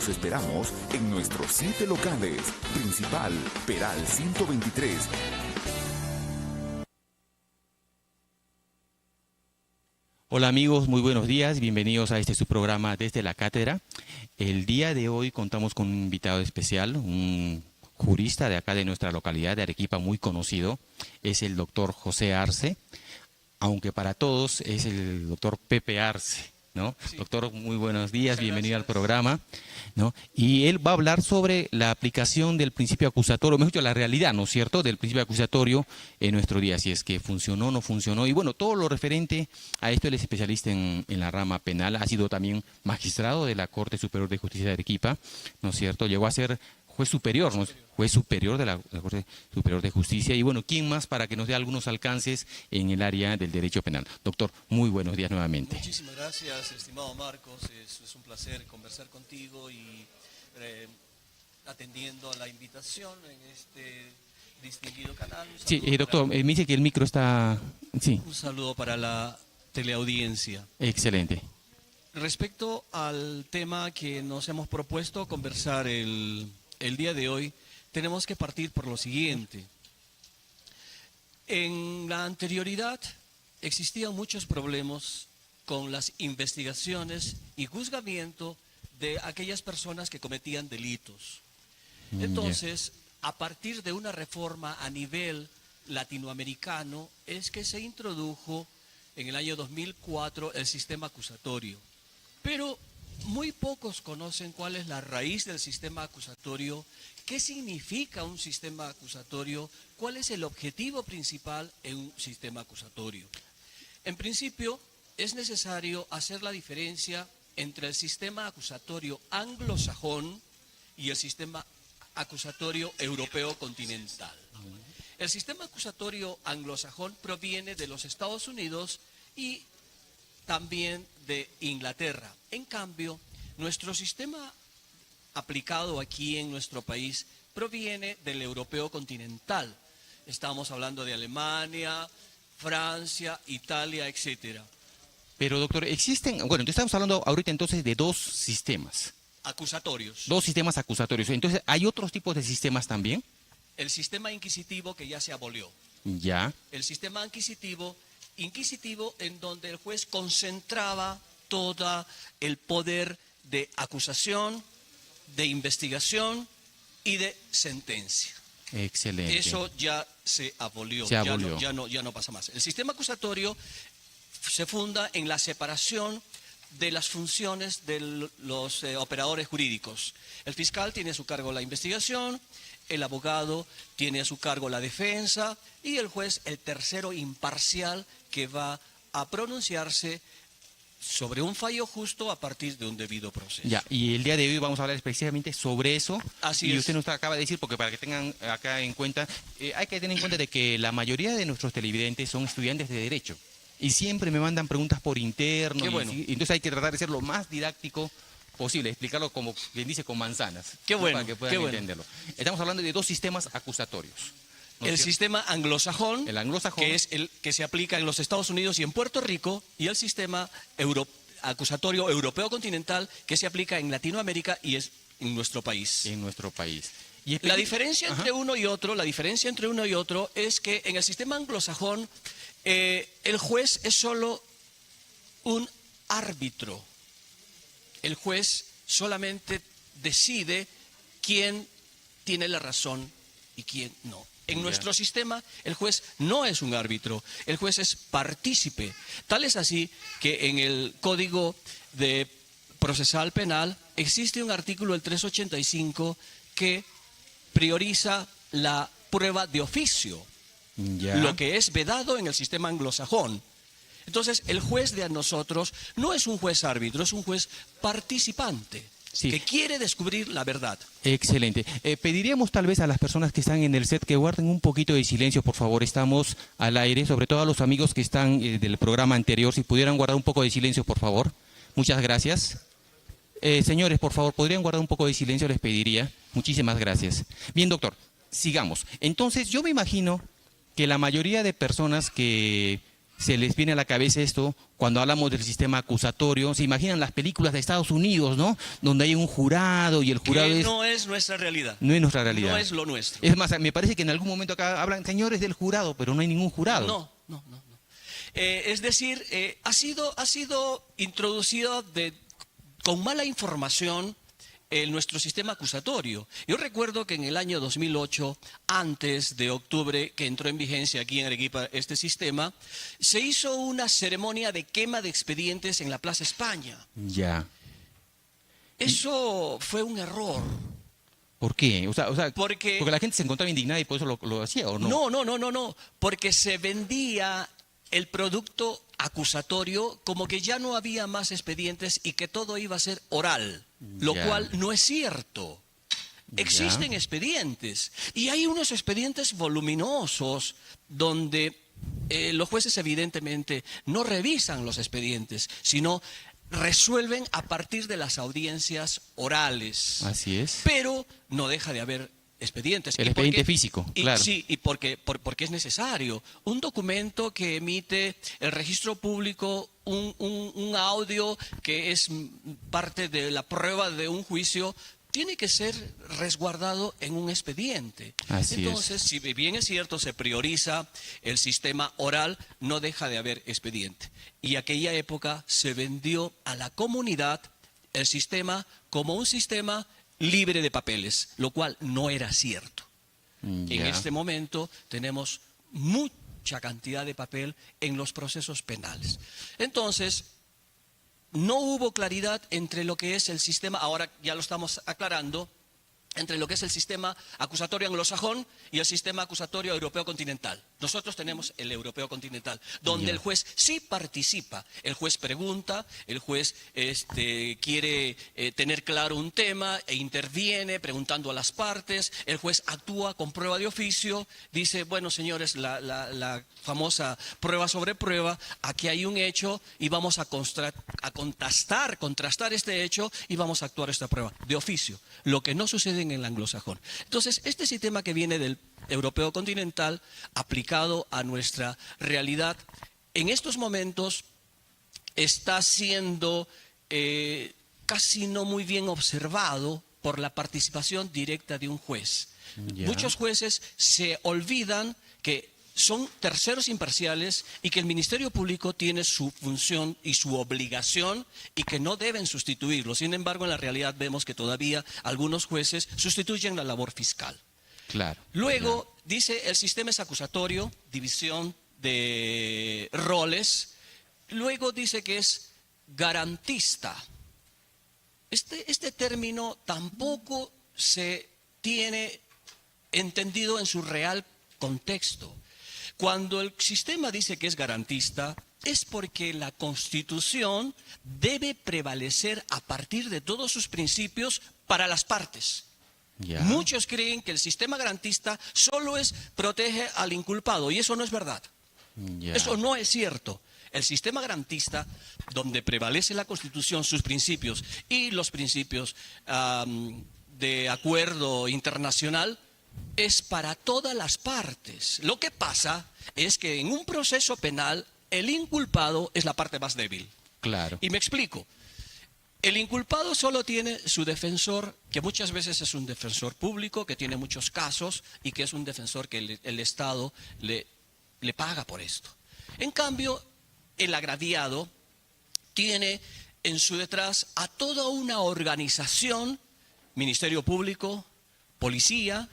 Los esperamos en nuestros 7 locales. Principal, Peral 123. Hola amigos, muy buenos días, bienvenidos a su programa Desde la Cátedra. El día de hoy contamos con un invitado especial, un jurista de acá de nuestra localidad de Arequipa muy conocido, es el doctor José Arce, aunque para todos es el doctor Pepe Arce, ¿no? Sí. Doctor, muy buenos días, bienvenido al programa, ¿no? Y él va a hablar sobre la aplicación del principio acusatorio, mejor dicho, la realidad, ¿no es cierto?, del principio acusatorio en nuestro día, si es que funcionó o no funcionó. Y bueno, todo lo referente a esto, él es especialista en la rama penal, ha sido también magistrado de la Corte Superior de Justicia de Arequipa, ¿no es cierto?, llegó a ser juez superior, ¿no? Juez superior de la Corte Superior de Justicia. Y bueno, ¿quién más para que nos dé algunos alcances en el área del derecho penal? Doctor, muy buenos días nuevamente. Muchísimas gracias, estimado Marcos. Es un placer conversar contigo y atendiendo a la invitación en este distinguido canal. Sí, doctor, me dice que el micro está... Sí. Un saludo para la teleaudiencia. Excelente. Respecto al tema que nos hemos propuesto conversar el día de hoy, tenemos que partir por lo siguiente. En la anterioridad existían muchos problemas con las investigaciones y juzgamiento de aquellas personas que cometían delitos. Entonces, a partir de una reforma a nivel latinoamericano, es que se introdujo en el año 2004 el sistema acusatorio. Pero muy pocos conocen cuál es la raíz del sistema acusatorio, qué significa un sistema acusatorio, cuál es el objetivo principal en un sistema acusatorio. En principio, es necesario hacer la diferencia entre el sistema acusatorio anglosajón y el sistema acusatorio europeo continental. El sistema acusatorio anglosajón proviene de los Estados Unidos y también de Inglaterra. En cambio, nuestro sistema aplicado aquí en nuestro país proviene del europeo continental. Estamos hablando de Alemania, Francia, Italia, etcétera. Pero doctor, existen, bueno, entonces estamos hablando ahorita entonces de dos sistemas. Acusatorios. Dos sistemas acusatorios. Entonces, ¿hay otros tipos de sistemas también? El sistema inquisitivo que ya se abolió. Ya. El sistema inquisitivo en donde el juez concentraba todo el poder de acusación, de investigación y de sentencia. Excelente. Eso ya se abolió, ya no pasa más. El sistema acusatorio se funda en la separación de las funciones de los operadores jurídicos. El fiscal tiene a su cargo la investigación, el abogado tiene a su cargo la defensa y el juez el tercero imparcial que va a pronunciarse sobre un fallo justo a partir de un debido proceso. Ya, y el día de hoy vamos a hablar específicamente sobre eso. Así y es. Usted nos acaba de decir, porque para que tengan acá en cuenta, hay que tener en cuenta de que la mayoría de nuestros televidentes son estudiantes de Derecho. Y siempre me mandan preguntas por interno. Qué bueno. Y entonces hay que tratar de ser lo más didáctico posible, explicarlo como bien dice, con manzanas. Qué bueno, para que puedan entenderlo. Estamos hablando de dos sistemas acusatorios. El sistema anglosajón, que es el que se aplica en los Estados Unidos y en Puerto Rico, y el sistema acusatorio europeo continental que se aplica en Latinoamérica y es en nuestro país. En nuestro país. La diferencia entre uno y otro, es que en el sistema anglosajón el juez es solo un árbitro. El juez solamente decide quién tiene la razón y quién no. En nuestro sistema, el juez no es un árbitro, el juez es partícipe. Tal es así que en el Código de Procesal Penal existe un artículo, el 385, que prioriza la prueba de oficio, lo que es vedado en el sistema anglosajón. Entonces, el juez de nosotros no es un juez árbitro, es un juez participante. Sí. Que quiere descubrir la verdad. Excelente. Pediríamos tal vez a las personas que están en el set que guarden un poquito de silencio, por favor. Estamos al aire, sobre todo a los amigos que están del programa anterior. Si pudieran guardar un poco de silencio, por favor. Muchas gracias. Señores, por favor, podrían guardar un poco de silencio, les pediría. Muchísimas gracias. Bien, doctor, sigamos. Entonces, yo me imagino que la mayoría de personas que se les viene a la cabeza esto cuando hablamos del sistema acusatorio. Se imaginan las películas de Estados Unidos, ¿no? Donde hay un jurado y el jurado Que es... no es nuestra realidad. No es nuestra realidad. No es lo nuestro. Es más, me parece que en algún momento acá hablan señores del jurado, pero no hay ningún jurado. No. Es decir, ha sido introducido con mala información en nuestro sistema acusatorio. Yo recuerdo que en el año 2008, antes de octubre, que entró en vigencia aquí en Arequipa este sistema, se hizo una ceremonia de quema de expedientes en la Plaza España. Ya. Eso fue un error. ¿Por qué? O sea, Porque la gente se encontraba indignada y por eso lo hacía, ¿o no? No, porque se vendía el producto acusatorio como que ya no había más expedientes y que todo iba a ser oral, lo Ya. cual no es cierto. Existen expedientes y hay unos expedientes voluminosos donde los jueces evidentemente no revisan los expedientes, sino resuelven a partir de las audiencias orales. Así es. Pero no deja de haber expedientes. El expediente físico, claro. Sí, y porque es necesario. Un documento que emite el registro público, un audio que es parte de la prueba de un juicio, tiene que ser resguardado en un expediente. Así Entonces, si bien es cierto, se prioriza el sistema oral, no deja de haber expediente. Y aquella época se vendió a la comunidad el sistema como un sistema libre de papeles, lo cual no era cierto. En Ya. este momento tenemos mucha cantidad de papel en los procesos penales. Entonces, no hubo claridad entre lo que es el sistema, ahora ya lo estamos aclarando, entre lo que es el sistema acusatorio anglosajón y el sistema acusatorio europeo continental. Nosotros tenemos el europeo continental, donde Ya. el juez sí participa. El juez pregunta, el juez quiere tener claro un tema e interviene preguntando a las partes. El juez actúa con prueba de oficio, dice, bueno, señores, la famosa prueba sobre prueba, aquí hay un hecho y vamos a contrastar este hecho y vamos a actuar esta prueba de oficio, lo que no sucede en el anglosajón. Entonces, este sistema que viene del europeo continental, aplicado a nuestra realidad, en estos momentos está siendo casi no muy bien observado por la participación directa de un juez. Ya. Muchos jueces se olvidan que son terceros imparciales y que el Ministerio Público tiene su función y su obligación y que no deben sustituirlo. Sin embargo, en la realidad vemos que todavía algunos jueces sustituyen la labor fiscal. Claro. Luego, dice, el sistema es acusatorio, división de roles. Luego dice que es garantista. Este término tampoco se tiene entendido en su real contexto. Cuando el sistema dice que es garantista, es porque la Constitución debe prevalecer a partir de todos sus principios para las partes. Ya. Muchos creen que el sistema garantista solo protege al inculpado, y eso no es verdad. Ya. Eso no es cierto. El sistema garantista, donde prevalece la Constitución, sus principios y los principios de acuerdo internacional, es para todas las partes. Lo que pasa es que en un proceso penal el inculpado es la parte más débil. Claro. Y me explico. El inculpado solo tiene su defensor, que muchas veces es un defensor público, que tiene muchos casos y que es un defensor que el Estado le paga por esto. En cambio, el agraviado tiene en su detrás a toda una organización, Ministerio Público, Policía,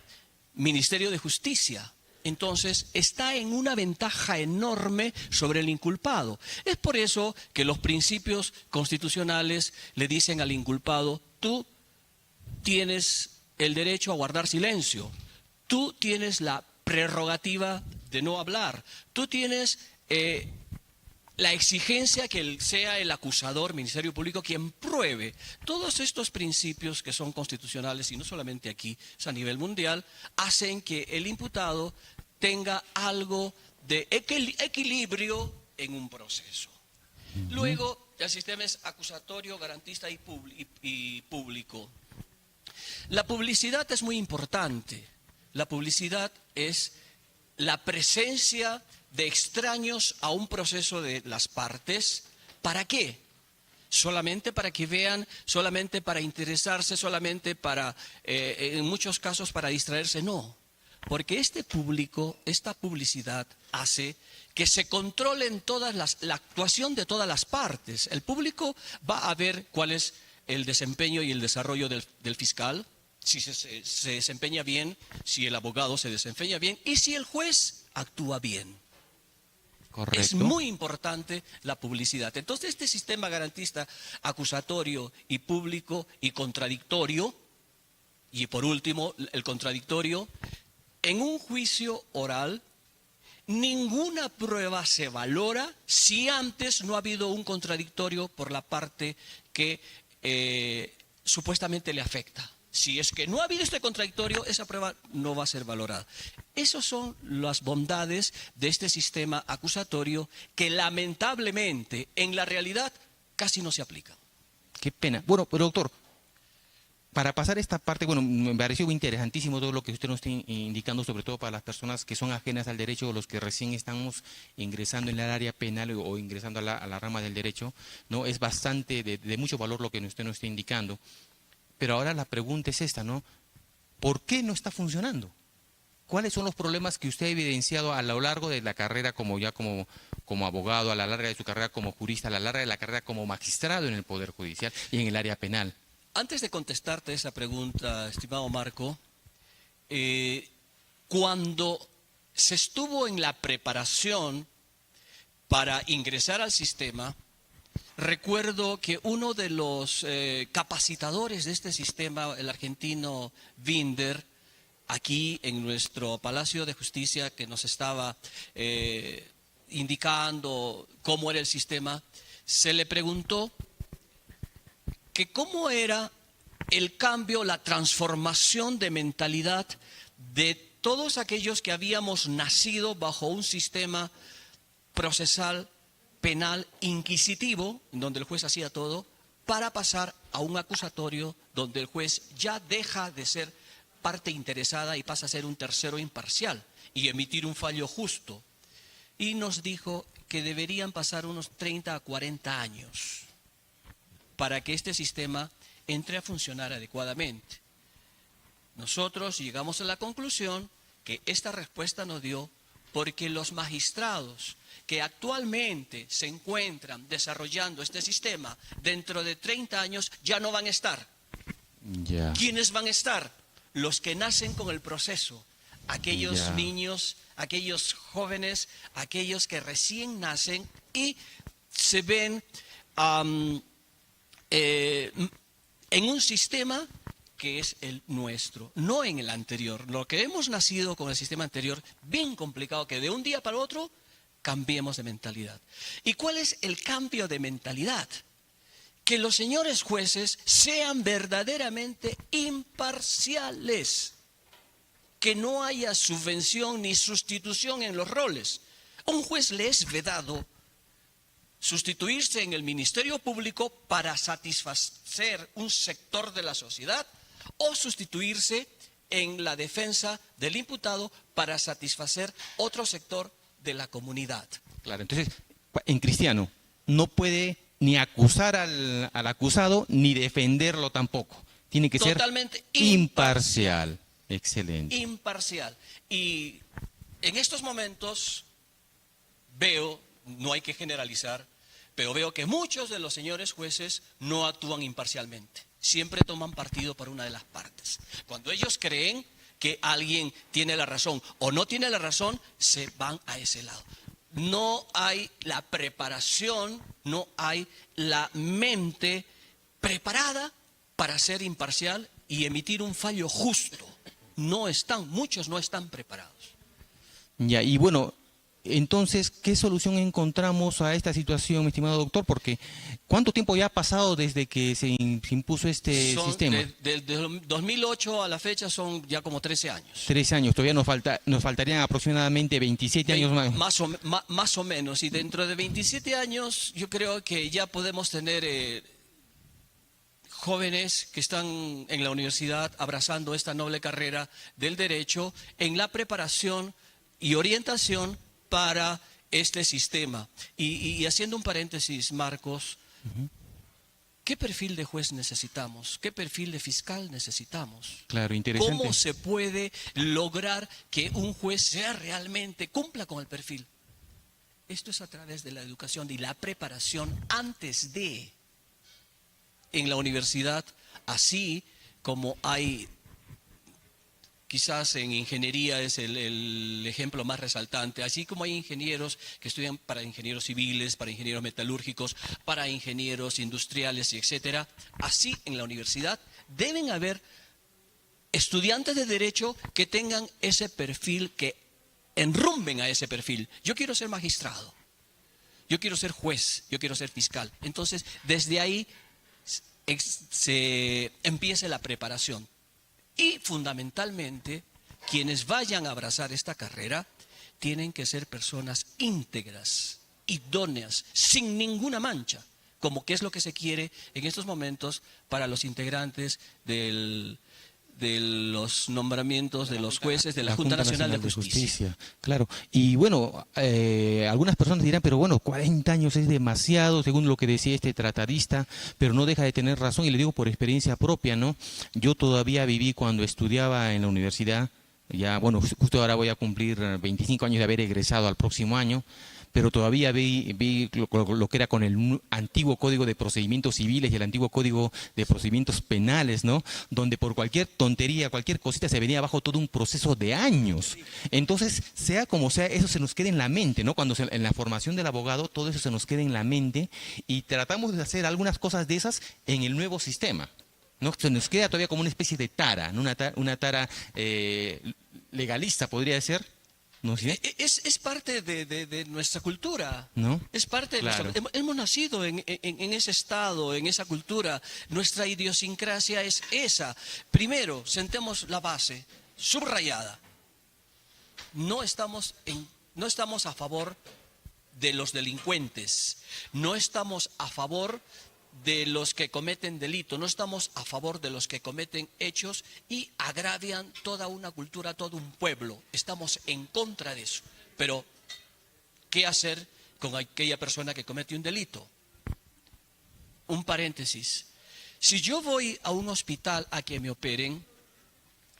Ministerio de Justicia. Entonces está en una ventaja enorme sobre el inculpado. Es por eso que los principios constitucionales le dicen al inculpado: tú tienes el derecho a guardar silencio, tú tienes la prerrogativa de no hablar, tú tienes la exigencia que sea el acusador, Ministerio Público, quien pruebe. Todos estos principios que son constitucionales, y no solamente aquí, es a nivel mundial, hacen que el imputado tenga algo de equilibrio en un proceso. Luego, el sistema es acusatorio, garantista y público. La publicidad es muy importante. La publicidad es la presencia de extraños a un proceso de las partes. ¿Para qué? Solamente para que vean, solamente para interesarse, solamente para, en muchos casos, para distraerse. No, porque este público, esta publicidad hace que se controlen la actuación de todas las partes. El público va a ver cuál es el desempeño y el desarrollo del fiscal, si se desempeña bien, si el abogado se desempeña bien y si el juez actúa bien. Correcto. Es muy importante la publicidad. Entonces, este sistema garantista acusatorio y público y contradictorio, y por último, el contradictorio, en un juicio oral, ninguna prueba se valora si antes no ha habido un contradictorio por la parte que supuestamente le afecta. Si es que no ha habido este contradictorio, esa prueba no va a ser valorada. Esas son las bondades de este sistema acusatorio que lamentablemente en la realidad casi no se aplica. Qué pena. Bueno, pero doctor, para pasar esta parte, bueno, me pareció muy interesantísimo todo lo que usted nos está indicando, sobre todo para las personas que son ajenas al derecho o los que recién estamos ingresando en el área penal o ingresando a la rama del derecho, ¿no? Es bastante de mucho valor lo que usted nos está indicando. Pero ahora la pregunta es esta, ¿no? ¿Por qué no está funcionando? ¿Cuáles son los problemas que usted ha evidenciado a lo largo de la carrera como abogado, a la larga de su carrera como jurista, a la larga de la carrera como magistrado en el Poder Judicial y en el área penal? Antes de contestarte esa pregunta, estimado Marco, cuando se estuvo en la preparación para ingresar al sistema, recuerdo que uno de los capacitadores de este sistema, el argentino Binder, aquí en nuestro Palacio de Justicia, que nos estaba indicando cómo era el sistema, se le preguntó que cómo era el cambio, la transformación de mentalidad de todos aquellos que habíamos nacido bajo un sistema procesal penal inquisitivo, donde el juez hacía todo, para pasar a un acusatorio donde el juez ya deja de ser parte interesada y pasa a ser un tercero imparcial y emitir un fallo justo. Y nos dijo que deberían pasar unos 30 a 40 años para que este sistema entre a funcionar adecuadamente. Nosotros llegamos a la conclusión que esta respuesta nos dio porque los magistrados que actualmente se encuentran desarrollando este sistema, dentro de 30 años ya no van a estar. Ya. ¿Quiénes van a estar? Los que nacen con el proceso, aquellos niños, aquellos jóvenes, aquellos que recién nacen y se ven en un sistema que es el nuestro, no en el anterior. Lo que hemos nacido con el sistema anterior, bien complicado, que de un día para otro cambiemos de mentalidad. ¿Y cuál es el cambio de mentalidad? Que los señores jueces sean verdaderamente imparciales, que no haya subvención ni sustitución en los roles. A un juez le es vedado sustituirse en el Ministerio Público para satisfacer un sector de la sociedad o sustituirse en la defensa del imputado para satisfacer otro sector de la comunidad. Claro, entonces, en cristiano, no puede ni acusar al acusado ni defenderlo tampoco. Tiene que totalmente ser imparcial. Excelente. Imparcial. Y en estos momentos veo, no hay que generalizar, pero veo que muchos de los señores jueces no actúan imparcialmente. Siempre toman partido por una de las partes. Cuando ellos creen que alguien tiene la razón o no tiene la razón, se van a ese lado. No hay la preparación, no hay la mente preparada para ser imparcial y emitir un fallo justo. Muchos no están preparados. Ya, y bueno, entonces, ¿qué solución encontramos a esta situación, mi estimado doctor? Porque, ¿cuánto tiempo ya ha pasado desde que se impuso este sistema? Desde 2008 a la fecha son ya como 13 años. 13 años, todavía nos faltarían aproximadamente 27 años más. Más o menos, y dentro de 27 años yo creo que ya podemos tener jóvenes que están en la universidad abrazando esta noble carrera del derecho en la preparación y orientación para este sistema. Y haciendo un paréntesis, Marcos, ¿qué perfil de juez necesitamos? ¿Qué perfil de fiscal necesitamos? Claro, interesante. ¿Cómo se puede lograr que un juez sea realmente, cumpla con el perfil? Esto es a través de la educación y la preparación antes de, en la universidad, así como hay, quizás en ingeniería es el ejemplo más resaltante, así como hay ingenieros que estudian para ingenieros civiles, para ingenieros metalúrgicos, para ingenieros industriales y etcétera, así en la universidad deben haber estudiantes de derecho que tengan ese perfil, que enrumben a ese perfil. Yo quiero ser magistrado, yo quiero ser juez, yo quiero ser fiscal. Entonces, desde ahí se empieza la preparación. Y fundamentalmente, quienes vayan a abrazar esta carrera tienen que ser personas íntegras, idóneas, sin ninguna mancha, como que es lo que se quiere en estos momentos para los integrantes de los nombramientos de los jueces de la Junta Nacional de Justicia. Claro, y bueno, algunas personas dirán, pero bueno, 40 años es demasiado, según lo que decía este tratadista, pero no deja de tener razón, y le digo por experiencia propia, ¿no? Yo todavía viví cuando estudiaba en la universidad, ya, bueno, justo ahora voy a cumplir 25 años de haber egresado al próximo año, pero todavía vi lo que era con el antiguo Código de Procedimientos Civiles y el antiguo Código de Procedimientos Penales, ¿no? Donde por cualquier tontería, cualquier cosita se venía abajo todo un proceso de años. Entonces, sea como sea, eso se nos queda en la mente, ¿no? Cuando en la formación del abogado, todo eso se nos queda en la mente y tratamos de hacer algunas cosas de esas en el nuevo sistema, ¿no? Se nos queda todavía como una especie de tara, ¿no? Una tara legalista, podría ser. ¿No? ¿Sí? Es parte de nuestra cultura, ¿no? Es parte de claro. hemos nacido en ese estado, en esa cultura. Nuestra idiosincrasia es esa. Primero, sentemos la base subrayada. No estamos a favor de los delincuentes, no estamos a favor de los que cometen delito, no estamos a favor de los que cometen hechos y agravian toda una cultura, todo un pueblo. Estamos en contra de eso. Pero, ¿qué hacer con aquella persona que comete un delito? Un paréntesis. Si yo voy a un hospital a que me operen,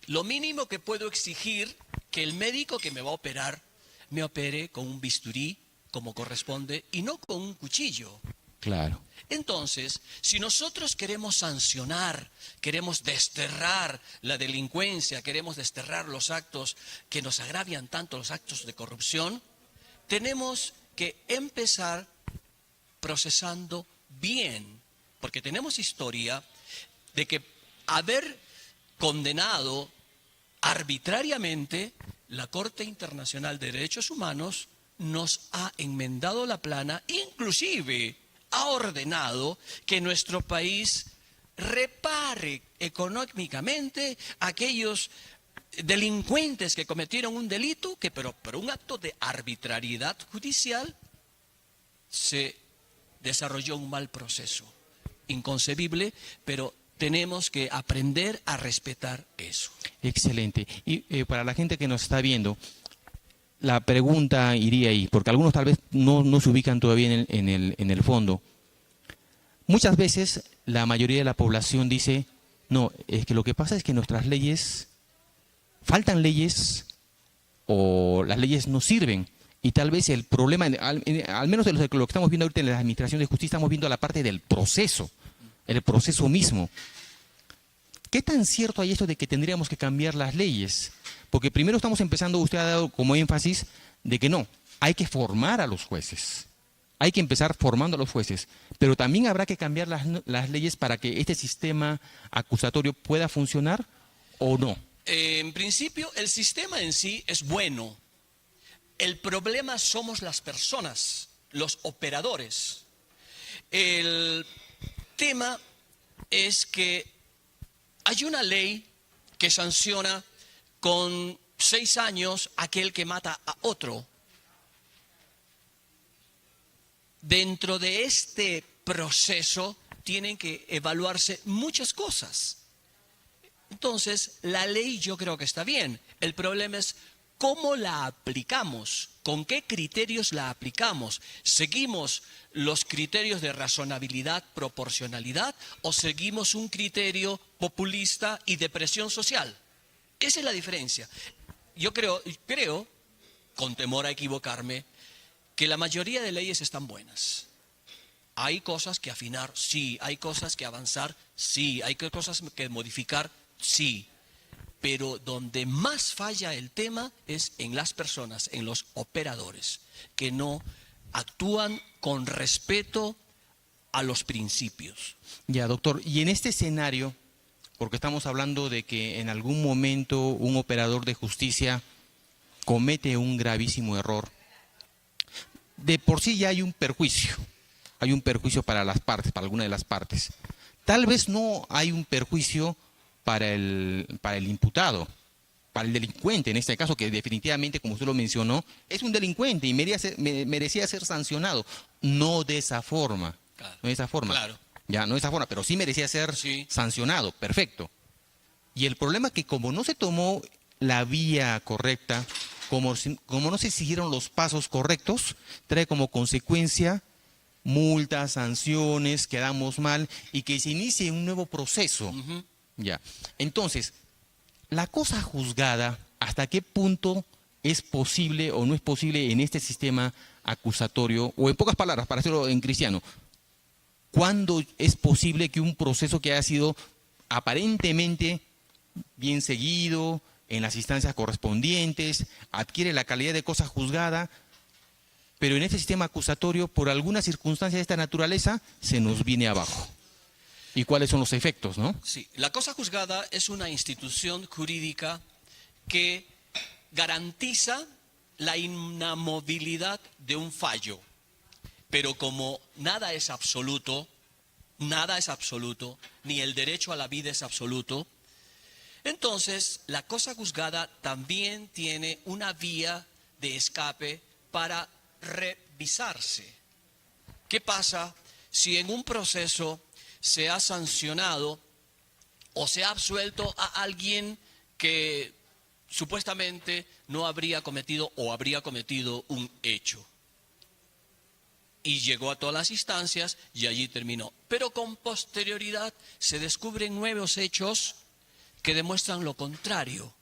lo mínimo que puedo exigir que el médico que me va a operar me opere con un bisturí, como corresponde, y no con un cuchillo. Claro. Entonces, si nosotros queremos sancionar, queremos desterrar la delincuencia, queremos desterrar los actos que nos agravian tanto, los actos de corrupción, tenemos que empezar procesando bien, porque tenemos historia de que haber condenado arbitrariamente, la Corte Internacional de Derechos Humanos nos ha enmendado la plana, inclusive ha ordenado que nuestro país repare económicamente a aquellos delincuentes que cometieron un delito, que pero por un acto de arbitrariedad judicial se desarrolló un mal proceso. Inconcebible, pero tenemos que aprender a respetar eso. Excelente. Y para la gente que nos está viendo, la pregunta iría ahí, porque algunos tal vez no se ubican todavía en el fondo. Muchas veces la mayoría de la población dice, no, es que lo que pasa es que nuestras leyes, faltan leyes o las leyes no sirven. Y tal vez el problema, al menos de lo que estamos viendo ahorita en la Administración de Justicia, estamos viendo la parte del proceso, el proceso mismo. ¿Qué tan cierto hay esto de que tendríamos que cambiar las leyes? Porque primero estamos empezando, usted ha dado como énfasis de que no, hay que formar a los jueces. Hay que empezar formando a los jueces. Pero también habrá que cambiar las leyes para que este sistema acusatorio pueda funcionar o no. En principio, el sistema en sí es bueno. El problema somos las personas, los operadores. El tema es que hay una ley que sanciona con 6 años aquel que mata a otro. Dentro de este proceso tienen que evaluarse muchas cosas. Entonces, la ley yo creo que está bien. El problema es ¿cómo la aplicamos? ¿Con qué criterios la aplicamos? ¿Seguimos los criterios de razonabilidad, proporcionalidad o seguimos un criterio populista y de presión social? Esa es la diferencia. Yo creo, con temor a equivocarme, que la mayoría de leyes están buenas. Hay cosas que afinar, sí. Hay cosas que avanzar, sí. Hay cosas que modificar, sí. Pero donde más falla el tema es en las personas, en los operadores, que no actúan con respeto a los principios. Ya, doctor, y en este escenario, porque estamos hablando de que en algún momento un operador de justicia comete un gravísimo error, de por sí ya hay un perjuicio para las partes, para alguna de las partes. Tal vez no hay un perjuicio para el imputado, para el delincuente en este caso, que definitivamente, como usted lo mencionó, es un delincuente y merecía ser sancionado. No de esa forma, Claro. no de esa forma. Claro. Ya, no de esa forma, pero sí merecía ser sancionado, perfecto. Y el problema es que como no se tomó la vía correcta, como no se siguieron los pasos correctos, trae como consecuencia multas, sanciones, quedamos mal y que se inicie un nuevo proceso. Ya. Entonces, la cosa juzgada, ¿hasta qué punto es posible o no es posible en este sistema acusatorio? O en pocas palabras, para hacerlo en cristiano, ¿cuándo es posible que un proceso que haya sido aparentemente bien seguido en las instancias correspondientes adquiere la calidad de cosa juzgada, pero en este sistema acusatorio, por alguna circunstancia de esta naturaleza, se nos viene abajo? ¿Y cuáles son los efectos, no? Sí, la cosa juzgada es una institución jurídica que garantiza la inamovilidad de un fallo. Pero como nada es absoluto, ni el derecho a la vida es absoluto, entonces la cosa juzgada también tiene una vía de escape para revisarse. ¿Qué pasa si en un proceso se ha sancionado o se ha absuelto a alguien que supuestamente no habría cometido o habría cometido un hecho? Y llegó a todas las instancias y allí terminó. Pero con posterioridad se descubren nuevos hechos que demuestran lo contrario.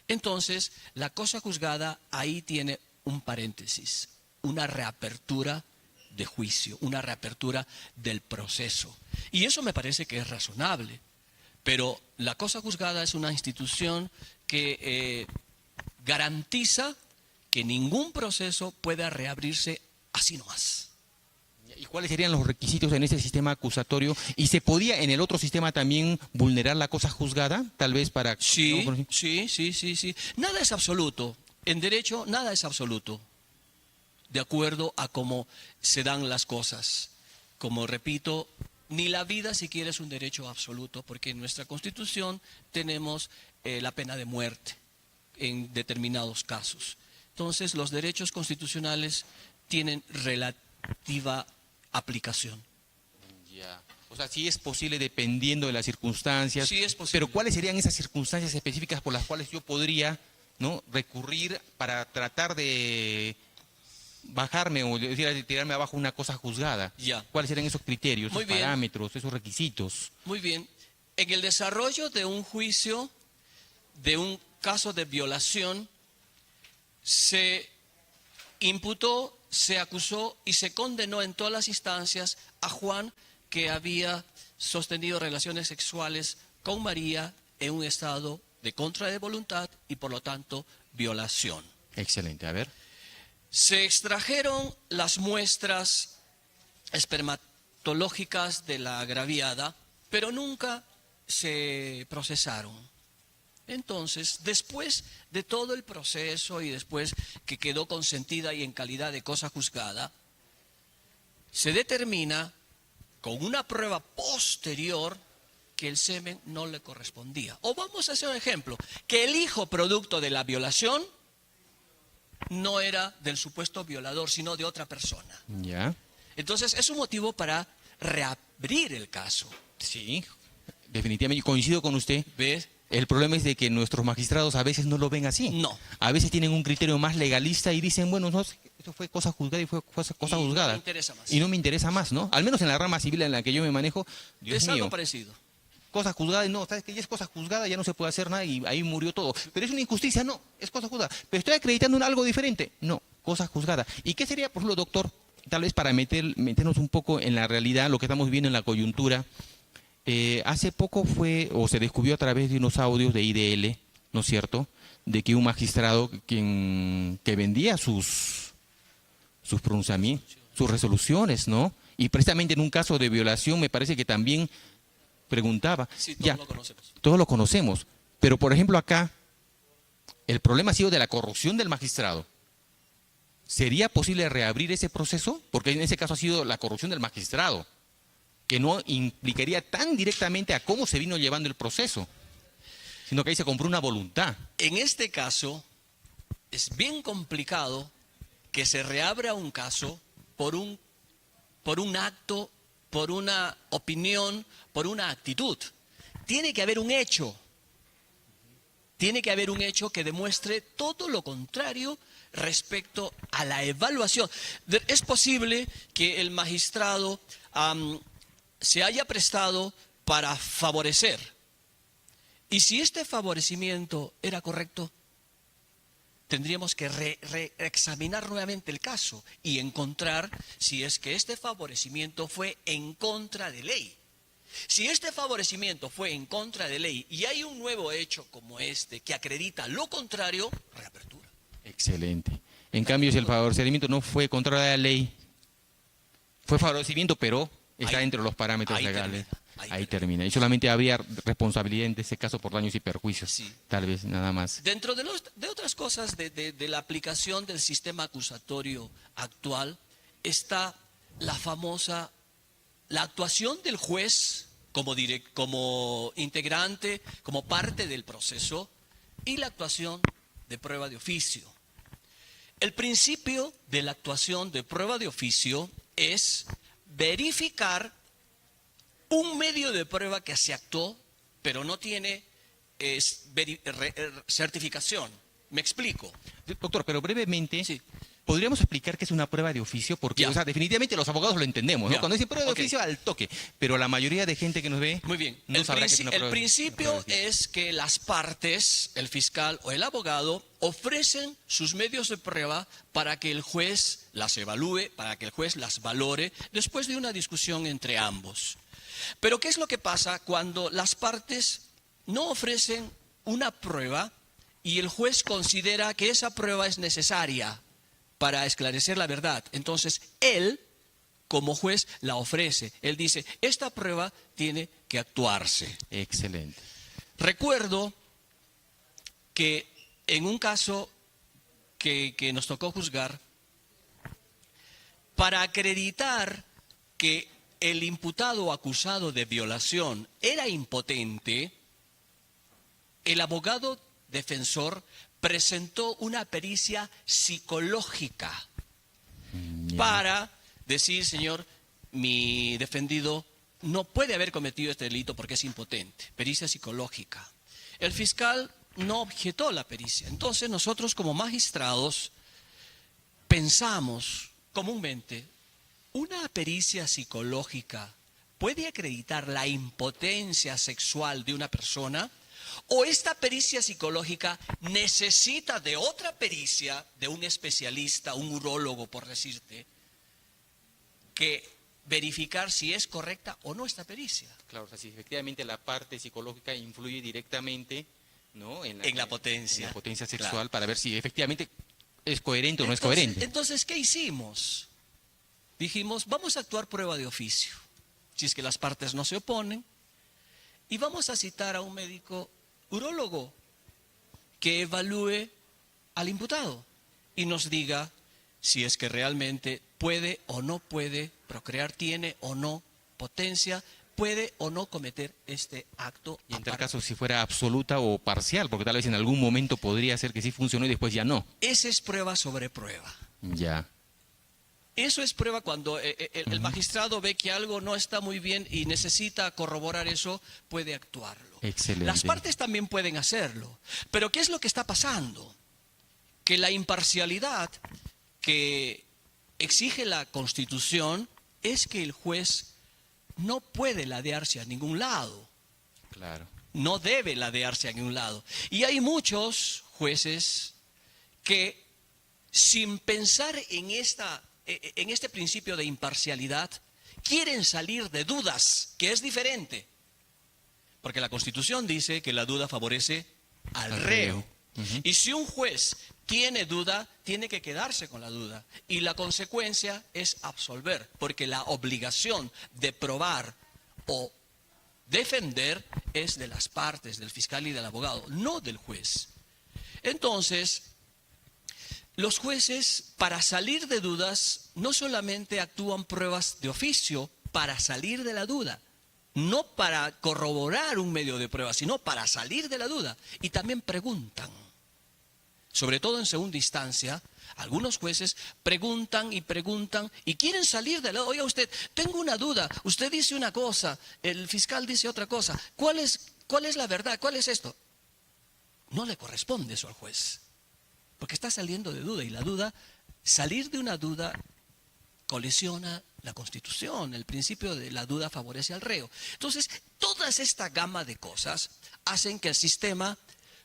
Entonces, la cosa juzgada ahí tiene un paréntesis, una reapertura de juicio, una reapertura del proceso. Y eso me parece que es razonable. Pero la cosa juzgada es una institución que garantiza que ningún proceso pueda reabrirse así nomás. ¿Y cuáles serían los requisitos en este sistema acusatorio? ¿Y se podía en el otro sistema también vulnerar la cosa juzgada? Tal vez para... Sí. Nada es absoluto. En derecho, nada es absoluto. De acuerdo a cómo se dan las cosas. Como repito, ni la vida siquiera es un derecho absoluto, porque en nuestra Constitución tenemos la pena de muerte en determinados casos. Entonces, los derechos constitucionales tienen relativa aplicación. Ya. O sea, sí es posible dependiendo de las circunstancias. Sí es posible. Pero ¿cuáles serían esas circunstancias específicas por las cuales yo podría, ¿no?, recurrir para tratar de bajarme o decir, tirarme abajo una cosa juzgada? Ya. ¿Cuáles serían esos criterios, Muy esos bien. parámetros, esos requisitos? Muy bien. En el desarrollo de un juicio, de un caso de violación, se imputó, se acusó y se condenó en todas las instancias a Juan, que había sostenido relaciones sexuales con María en un estado de contra de voluntad y por lo tanto violación. Excelente, a ver. Se extrajeron las muestras espermatológicas de la agraviada, pero nunca se procesaron. Entonces, después de todo el proceso y después que quedó consentida y en calidad de cosa juzgada, se determina con una prueba posterior que el semen no le correspondía. O vamos a hacer un ejemplo, que el hijo producto de la violación no era del supuesto violador, sino de otra persona. Ya. Entonces, es un motivo para reabrir el caso. Sí, definitivamente coincido con usted. ¿Ves? El problema es de que nuestros magistrados a veces no lo ven así. No. A veces tienen un criterio más legalista y dicen, bueno, no, eso fue cosa juzgada y fue cosa juzgada. No me interesa más. Y no me interesa más, ¿no? Al menos en la rama civil en la que yo me manejo, Dios Es mío, algo parecido. cosa juzgada y no, sabes que ya es cosa juzgada, ya no se puede hacer nada y ahí murió todo. Pero es una injusticia, no, es cosa juzgada. Pero estoy acreditando en algo diferente, no, cosa juzgada. ¿Y qué sería, por ejemplo, doctor, tal vez para meternos un poco en la realidad, lo que estamos viendo en la coyuntura? Hace poco se descubrió a través de unos audios de IDL, ¿no es cierto?, de que un magistrado que vendía sus pronunciamientos, sus resoluciones, ¿no? Y precisamente en un caso de violación me parece que también preguntaba. Sí, todos lo conocemos. Todos lo conocemos. Pero, por ejemplo, acá, el problema ha sido de la corrupción del magistrado. ¿Sería posible reabrir ese proceso? Porque en ese caso ha sido la corrupción del magistrado, que no implicaría tan directamente a cómo se vino llevando el proceso, sino que ahí se compró una voluntad. En este caso, es bien complicado que se reabra un caso por un acto, por una opinión, por una actitud. Tiene que haber un hecho. Tiene que haber un hecho que demuestre todo lo contrario respecto a la evaluación. Es posible que el magistrado se haya prestado para favorecer. Y si este favorecimiento era correcto, tendríamos que reexaminar nuevamente el caso y encontrar si es que este favorecimiento fue en contra de ley. Si este favorecimiento fue en contra de ley y hay un nuevo hecho como este que acredita lo contrario, reapertura. Excelente. En cambio, si el favorecimiento no fue contra la ley, fue favorecimiento, pero está dentro de los parámetros legales. Ahí termina. Y solamente habría responsabilidad en ese caso por daños y perjuicios. Sí. Tal vez, nada más. Dentro de otras cosas de la aplicación del sistema acusatorio actual está la actuación del juez como integrante, como parte del proceso, y la actuación de prueba de oficio. El principio de la actuación de prueba de oficio es verificar un medio de prueba que se actuó, pero no tiene certificación. ¿Me explico? Doctor, pero brevemente, Sí. ¿podríamos explicar qué es una prueba de oficio? Porque, Ya. o sea, definitivamente los abogados lo entendemos, ¿no? Ya. Cuando dicen prueba de Ok. oficio, al toque. Pero la mayoría de gente que nos ve Muy bien. no sabrá qué es una El prueba principio de oficio. es que las partes, el fiscal o el abogado, ofrecen sus medios de prueba para que el juez las evalúe, para que el juez las valore, después de una discusión entre ambos. Pero ¿qué es lo que pasa cuando las partes no ofrecen una prueba y el juez considera que esa prueba es necesaria para esclarecer la verdad? Entonces, él, como juez, la ofrece. Él dice, esta prueba tiene que actuarse. Excelente. Recuerdo que en un caso que nos tocó juzgar, para acreditar que el imputado acusado de violación era impotente, el abogado defensor presentó una pericia psicológica para decir, señor, mi defendido no puede haber cometido este delito porque es impotente. Pericia psicológica. El fiscal no objetó la pericia. Entonces nosotros como magistrados pensamos comúnmente, ¿una pericia psicológica puede acreditar la impotencia sexual de una persona? ¿O esta pericia psicológica necesita de otra pericia, de un especialista, un urólogo, por decirte, que verificar si es correcta o no esta pericia? Claro, o sea, si efectivamente la parte psicológica influye directamente, ¿no? En la potencia. En la potencia sexual, Claro. para ver si efectivamente es coherente o no es coherente. Entonces, ¿qué hicimos? Dijimos, vamos a actuar prueba de oficio, si es que las partes no se oponen, y vamos a citar a un médico urólogo que evalúe al imputado y nos diga si es que realmente puede o no puede procrear, tiene o no potencia, puede o no cometer este acto. Y en tal aparte. caso, si fuera absoluta o parcial, porque tal vez en algún momento podría ser que sí funcionó y después ya no. Esa es prueba sobre prueba. Ya. Eso es prueba cuando el magistrado ve que algo no está muy bien y necesita corroborar eso, puede actuarlo. Excelente. Las partes también pueden hacerlo. Pero ¿qué es lo que está pasando? Que la imparcialidad que exige la Constitución es que el juez no puede ladearse a ningún lado. Claro. No debe ladearse a ningún lado. Y hay muchos jueces que, sin pensar en este principio de imparcialidad, quieren salir de dudas, que es diferente. Porque la Constitución dice que la duda favorece al reo. Y si un juez tiene duda, tiene que quedarse con la duda. Y la consecuencia es absolver, porque la obligación de probar o defender es de las partes, del fiscal y del abogado, no del juez. Entonces, los jueces, para salir de dudas, no solamente actúan pruebas de oficio para salir de la duda, no para corroborar un medio de prueba, sino para salir de la duda. Y también preguntan. Sobre todo en segunda instancia, algunos jueces preguntan y quieren salir de la duda. Oiga usted, tengo una duda, usted dice una cosa, el fiscal dice otra cosa. ¿Cuál es la verdad? ¿Cuál es esto? No le corresponde eso al juez, porque está saliendo de duda y la duda, salir de una duda colisiona la Constitución, el principio de la duda favorece al reo. Entonces, toda esta gama de cosas hacen que el sistema,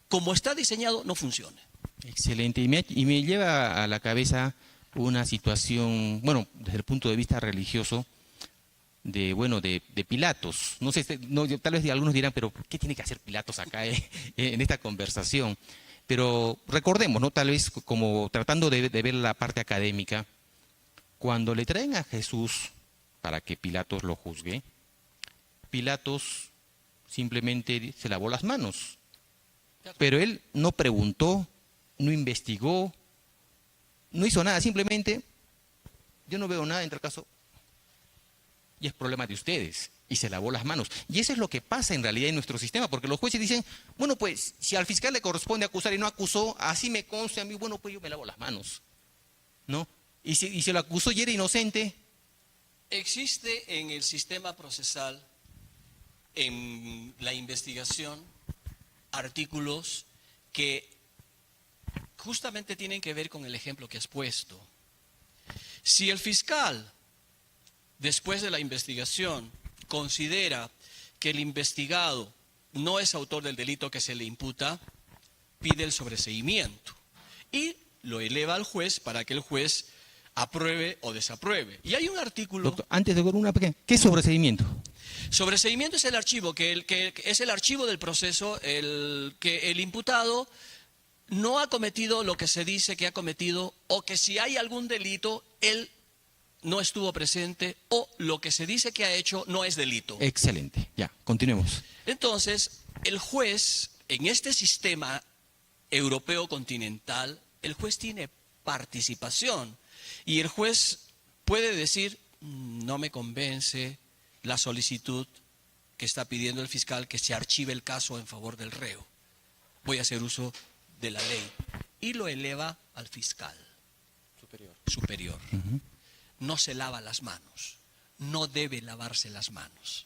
como está diseñado, no funcione. Excelente. Y me lleva a la cabeza una situación, bueno, desde el punto de vista religioso, de Pilatos. No sé, tal vez algunos dirán, pero ¿qué tiene que hacer Pilatos acá en esta conversación? Pero recordemos, ¿no? Tal vez como tratando de ver la parte académica, cuando le traen a Jesús para que Pilatos lo juzgue, Pilatos simplemente se lavó las manos. Pero él no preguntó, no investigó, no hizo nada, simplemente, yo no veo nada en tal caso, y es problema de ustedes, y se lavó las manos. Y eso es lo que pasa en realidad en nuestro sistema, porque los jueces dicen, bueno, pues, si al fiscal le corresponde acusar y no acusó, así me consta a mí, bueno, pues yo me lavo las manos, ¿no? Y si lo acusó y era inocente. Existe en el sistema procesal, en la investigación, artículos que justamente tienen que ver con el ejemplo que has puesto. Si el fiscal, después de la investigación, considera que el investigado no es autor del delito que se le imputa, pide el sobreseimiento y lo eleva al juez para que el juez apruebe o desapruebe. Y hay un artículo... Doctor, antes de ver una pequeña, ¿qué es sobreseimiento? Sobreseimiento es el archivo, que es el archivo del proceso, que el imputado no ha cometido lo que se dice que ha cometido, o que si hay algún delito, él no estuvo presente, o lo que se dice que ha hecho no es delito. Excelente, ya, continuemos. Entonces, el juez, en este sistema europeo continental, el juez tiene participación, y el juez puede decir, no me convence la solicitud que está pidiendo el fiscal que se archive el caso en favor del reo. Voy a hacer uso de la ley. Y lo eleva al fiscal superior. No se lava las manos. No debe lavarse las manos.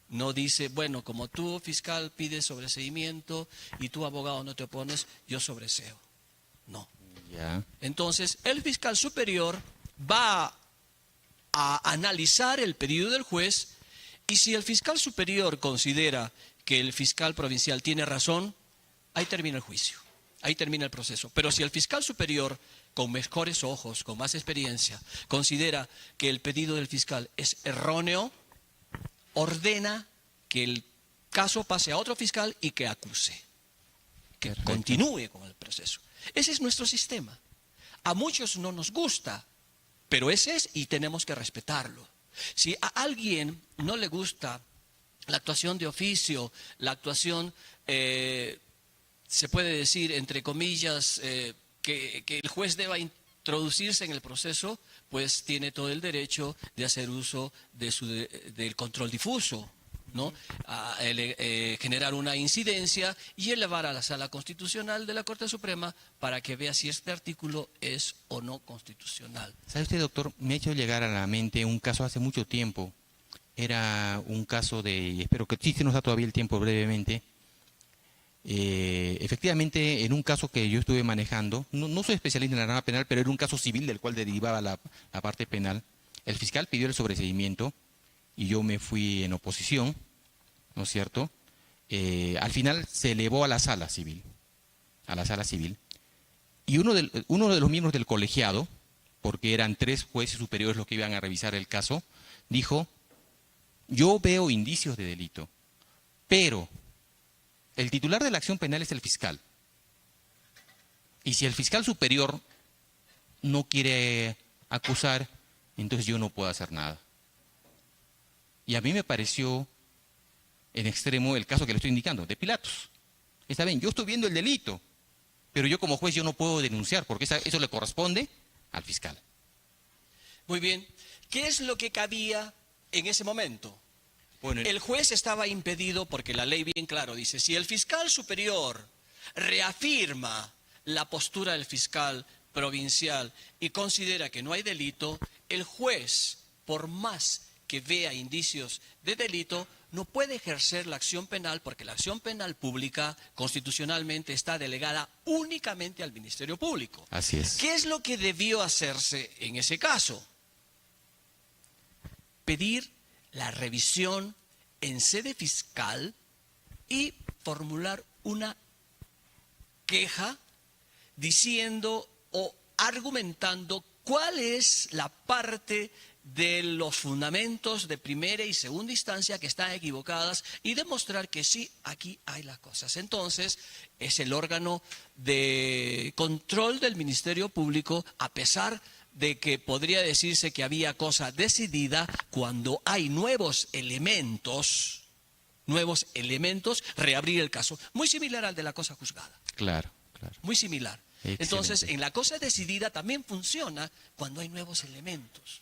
No dice, bueno, como tú, fiscal, pides sobreseimiento y tú, abogado, no te opones, yo sobreseo. No. Ya. Entonces, el fiscal superior va a analizar el pedido del juez, y si el fiscal superior considera que el fiscal provincial tiene razón, ahí termina el juicio, ahí termina el proceso. Pero si el fiscal superior, con mejores ojos, con más experiencia, considera que el pedido del fiscal es erróneo, ordena que el caso pase a otro fiscal y que acuse, que Perfecto. continúe con el proceso. Ese es nuestro sistema. A muchos no nos gusta, pero ese es y tenemos que respetarlo. Si a alguien no le gusta la actuación de oficio, la actuación, se puede decir, entre comillas, que el juez deba introducirse en el proceso, pues tiene todo el derecho de hacer uso del control difuso. ¿no? Generar una incidencia y elevar a la Sala Constitucional de la Corte Suprema para que vea si este artículo es o no constitucional. ¿Sabe usted, doctor? Me ha hecho llegar a la mente un caso hace mucho tiempo. Era un caso de, y espero que sí se nos da todavía el tiempo brevemente. Efectivamente, en un caso que yo estuve manejando, no soy especialista en la rama penal, pero era un caso civil del cual derivaba la parte penal. El fiscal pidió el sobreseimiento y yo me fui en oposición, ¿no es cierto? Al final se elevó a la sala civil, y uno de los miembros del colegiado, porque eran 3 jueces superiores los que iban a revisar el caso, dijo: yo veo indicios de delito, pero el titular de la acción penal es el fiscal. Y si el fiscal superior no quiere acusar, entonces yo no puedo hacer nada. Y a mí me pareció en extremo el caso que le estoy indicando, de Pilatos. Está bien, yo estoy viendo el delito, pero yo como juez yo no puedo denunciar, porque eso le corresponde al fiscal. Muy bien. ¿Qué es lo que cabía en ese momento? Bueno, el juez estaba impedido porque la ley bien claro dice, si el fiscal superior reafirma la postura del fiscal provincial y considera que no hay delito, el juez, por más que vea indicios de delito, no puede ejercer la acción penal porque la acción penal pública constitucionalmente está delegada únicamente al Ministerio Público. Así es. ¿Qué es lo que debió hacerse en ese caso? Pedir la revisión en sede fiscal y formular una queja diciendo o argumentando cuál es la parte de los fundamentos de primera y segunda instancia que están equivocadas y demostrar que sí, aquí hay las cosas. Entonces, es el órgano de control del Ministerio Público, a pesar de que podría decirse que había cosa decidida, cuando hay nuevos elementos, reabrir el caso. Muy similar al de la cosa juzgada. Claro, claro. Muy similar. Excelente. Entonces, en la cosa decidida también funciona cuando hay nuevos elementos.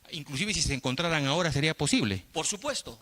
Inclusive si se encontraran ahora sería posible. Por supuesto.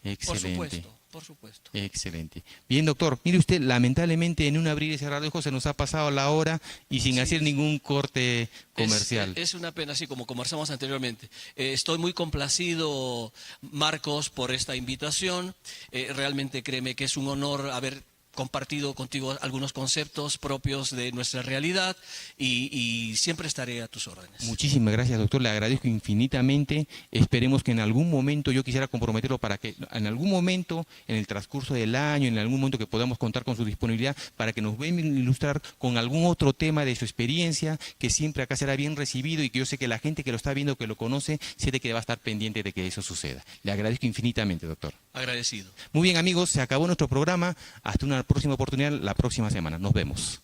Excelente. Por supuesto. Excelente. Bien, doctor, mire usted, lamentablemente en un abrir y cerrar de ojos se nos ha pasado la hora y sin hacer ningún corte comercial. Es una pena, así como conversamos anteriormente. Estoy muy complacido, Marcos, por esta invitación. Realmente créeme que es un honor haber compartido contigo algunos conceptos propios de nuestra realidad y siempre estaré a tus órdenes. Muchísimas gracias, doctor, le agradezco infinitamente. Esperemos que en algún momento, yo quisiera comprometerlo para que en algún momento, en el transcurso del año, en algún momento que podamos contar con su disponibilidad, para que nos venga a ilustrar con algún otro tema de su experiencia, que siempre acá será bien recibido y que yo sé que la gente que lo está viendo, que lo conoce, siente que va a estar pendiente de que eso suceda. Le agradezco infinitamente, doctor. Agradecido. Muy bien, amigos, se acabó nuestro programa. Hasta una próxima oportunidad la próxima semana. Nos vemos.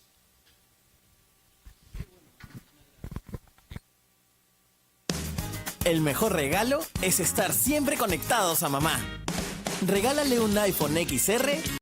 El mejor regalo es estar siempre conectados a mamá. Regálale un iPhone XR